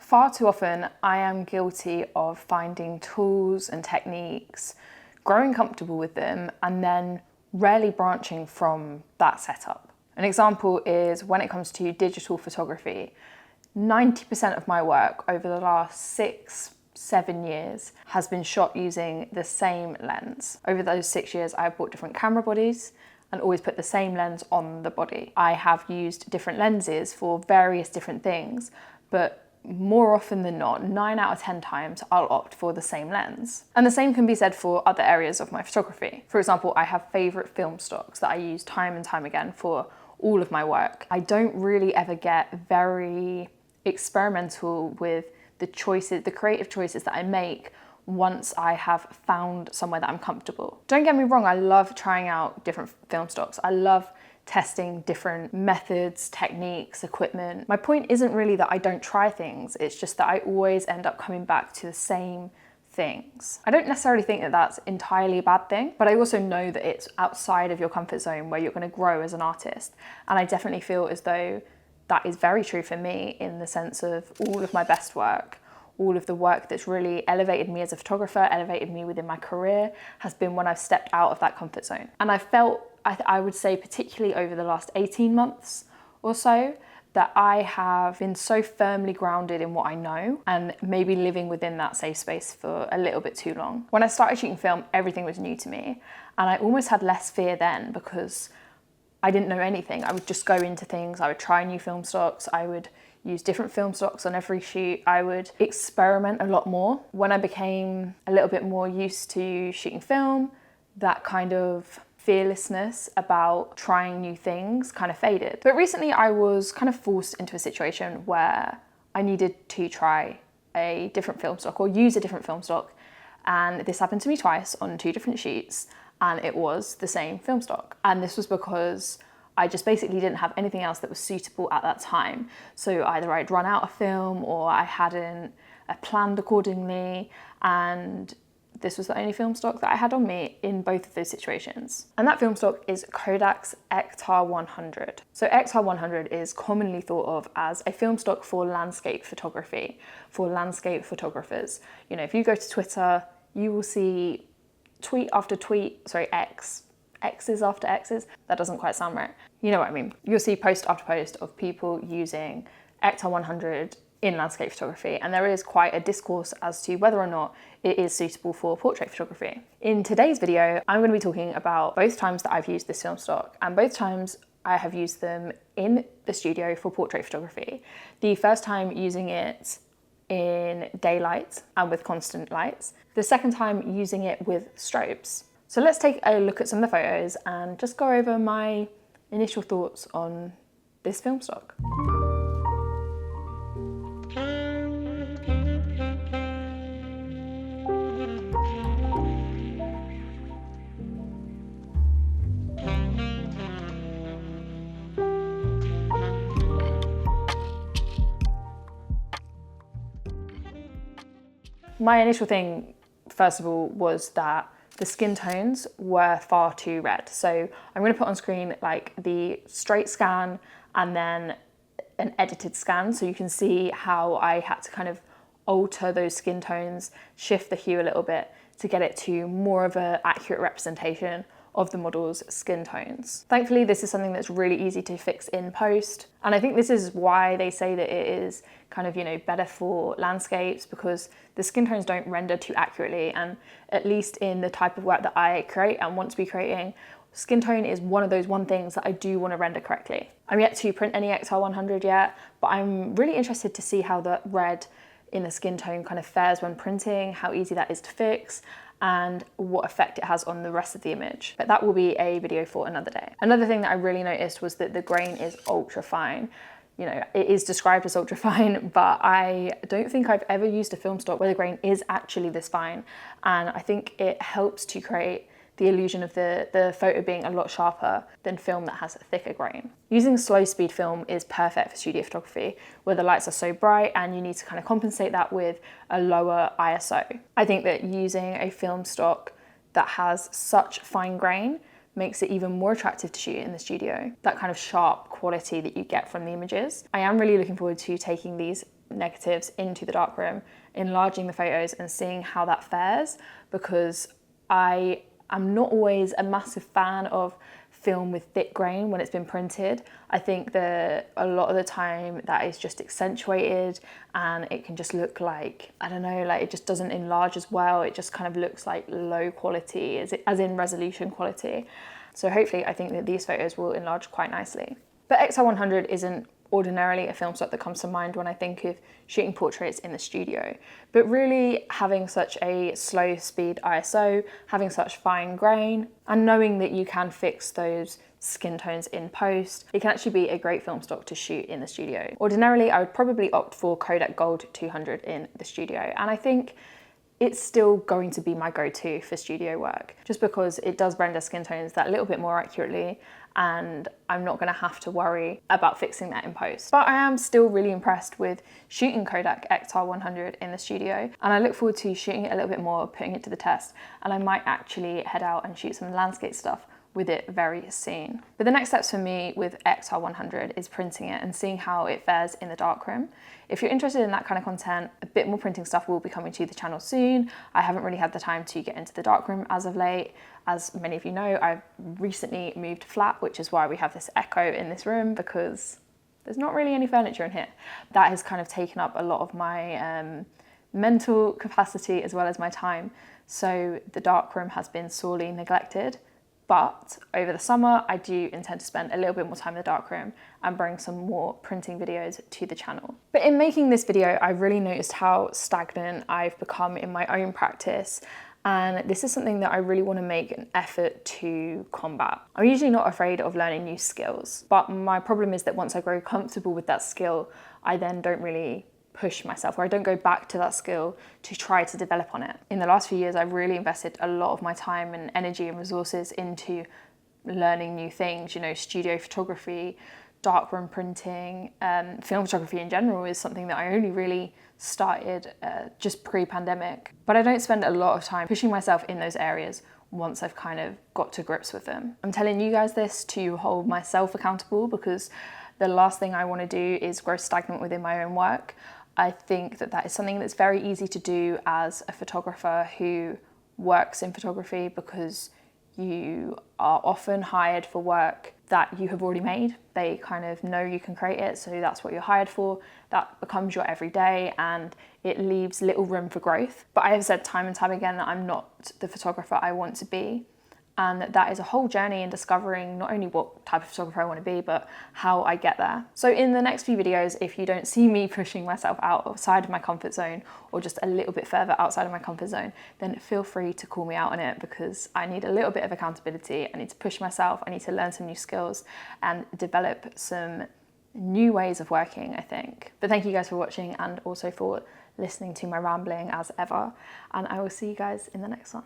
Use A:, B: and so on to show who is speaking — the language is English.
A: Far too often, I am guilty of finding tools and techniques, growing comfortable with them, and then rarely branching from that setup. An example is when it comes to digital photography. 90% of my work over the last 6-7 years has been shot using the same lens. Over those 6 years, I've bought different camera bodies and always put the same lens on the body. I have used different lenses for various different things, but more often than not, 9 out of 10 times, I'll opt for the same lens. And the same can be said for other areas of my photography. For example, I have favorite film stocks that I use time and time again for all of my work. I don't really ever get very experimental with the choices, the creative choices that I make once I have found somewhere that I'm comfortable. Don't get me wrong, I love trying out different film stocks. I love testing different methods, techniques, equipment. My point isn't really that I don't try things, it's just that I always end up coming back to the same things. I don't necessarily think that that's entirely a bad thing, but I also know that it's outside of your comfort zone where you're going to grow as an artist. And I definitely feel as though that is very true for me, in the sense of all of my best work, all of the work that's really elevated me as a photographer, elevated me within my career, has been when I've stepped out of that comfort zone. And I felt, I would say particularly over the last 18 months or so, that I have been so firmly grounded in what I know and maybe living within that safe space for a little bit too long. When I started shooting film, everything was new to me, and I almost had less fear then because I didn't know anything. I would just go into things, I would try new film stocks, I would use different film stocks on every shoot, I would experiment a lot more. When I became a little bit more used to shooting film, that kind of fearlessness about trying new things kind of faded. But recently I was kind of forced into a situation where I needed to try a different film stock or use a different film stock. And this happened to me twice on 2 different shoots, and it was the same film stock. And this was because I just basically didn't have anything else that was suitable at that time. So either I'd run out of film or I hadn't planned accordingly, and this was the only film stock that I had on me in both of those situations. And that film stock is Kodak's Ektar 100. So Ektar 100 is commonly thought of as a film stock for landscape photography, for landscape photographers. You know, if you go to Twitter, you will see tweet after tweet, X's after X's. That doesn't quite sound right. You know what I mean. You'll see post after post of people using Ektar 100 in landscape photography, and there is quite a discourse as to whether or not it is suitable for portrait photography. In today's video, I'm going to be talking about both times that I've used this film stock, and both times I have used them in the studio for portrait photography. The first time using it in daylight and with constant lights. The second time using it with strobes. So let's take a look at some of the photos and just go over my initial thoughts on this film stock. My initial thing, first of all, was that the skin tones were far too red. So I'm going to put on screen like the straight scan and then an edited scan, so you can see how I had to kind of alter those skin tones, shift the hue a little bit to get it to more of an accurate representation of the model's skin tones. Thankfully, this is something that's really easy to fix in post. And I think this is why they say that it is kind of, you know, better for landscapes, because the skin tones don't render too accurately. And at least in the type of work that I create and want to be creating, skin tone is one of those things that I do want to render correctly. I'm yet to print any Ektar 100 yet, but I'm really interested to see how the red in the skin tone kind of fares when printing, how easy that is to fix, and what effect it has on the rest of the image. But that will be a video for another day. Another thing that I really noticed was that the grain is ultra fine. You know, it is described as ultra fine, but I don't think I've ever used a film stock where the grain is actually this fine. And I think it helps to create the illusion of the photo being a lot sharper than film that has a thicker grain. Using slow speed film is perfect for studio photography, where the lights are so bright and you need to kind of compensate that with a lower ISO. I think that using a film stock that has such fine grain makes it even more attractive to shoot in the studio. That kind of sharp quality that you get from the images. I am really looking forward to taking these negatives into the darkroom, enlarging the photos and seeing how that fares, because I am not always a massive fan of film with thick grain when it's been printed. I think that a lot of the time that is just accentuated and it can just look like, I don't know, like it just doesn't enlarge as well. It just kind of looks like low quality, as in resolution quality. So hopefully I think that these photos will enlarge quite nicely. But XR100 isn't ordinarily a film stock that comes to mind when I think of shooting portraits in the studio. But really having such a slow speed ISO, having such fine grain, and knowing that you can fix those skin tones in post, it can actually be a great film stock to shoot in the studio. Ordinarily, I would probably opt for Kodak Gold 200 in the studio, and I think it's still going to be my go-to for studio work, just because it does render skin tones that little bit more accurately, and I'm not gonna have to worry about fixing that in post. But I am still really impressed with shooting Kodak Ektar 100 in the studio, and I look forward to shooting it a little bit more, putting it to the test, and I might actually head out and shoot some landscape stuff with it very soon. But the next steps for me with XR100 is printing it and seeing how it fares in the darkroom. If you're interested in that kind of content, a bit more printing stuff will be coming to the channel soon. I haven't really had the time to get into the darkroom as of late. As many of you know, I've recently moved flat, which is why we have this echo in this room, because there's not really any furniture in here. That has kind of taken up a lot of my mental capacity as well as my time. So the darkroom has been sorely neglected. But over the summer, I do intend to spend a little bit more time in the darkroom and bring some more printing videos to the channel. But in making this video, I really noticed how stagnant I've become in my own practice. And this is something that I really want to make an effort to combat. I'm usually not afraid of learning new skills, but my problem is that once I grow comfortable with that skill, I then don't really push myself, or I don't go back to that skill to try to develop on it. In the last few years, I've really invested a lot of my time and energy and resources into learning new things, you know, studio photography, darkroom printing, film photography in general is something that I only really started just pre-pandemic. But I don't spend a lot of time pushing myself in those areas once I've kind of got to grips with them. I'm telling you guys this to hold myself accountable, because the last thing I want to do is grow stagnant within my own work. I think that that is something that's very easy to do as a photographer who works in photography, because you are often hired for work that you have already made. They kind of know you can create it, so that's what you're hired for. That becomes your everyday, and it leaves little room for growth. But I have said time and time again that I'm not the photographer I want to be. And that is a whole journey in discovering not only what type of photographer I want to be, but how I get there. So in the next few videos, if you don't see me pushing myself outside of my comfort zone, or just a little bit further outside of my comfort zone, then feel free to call me out on it, because I need a little bit of accountability. I need to push myself. I need to learn some new skills and develop some new ways of working, I think. But thank you guys for watching, and also for listening to my rambling as ever. And I will see you guys in the next one.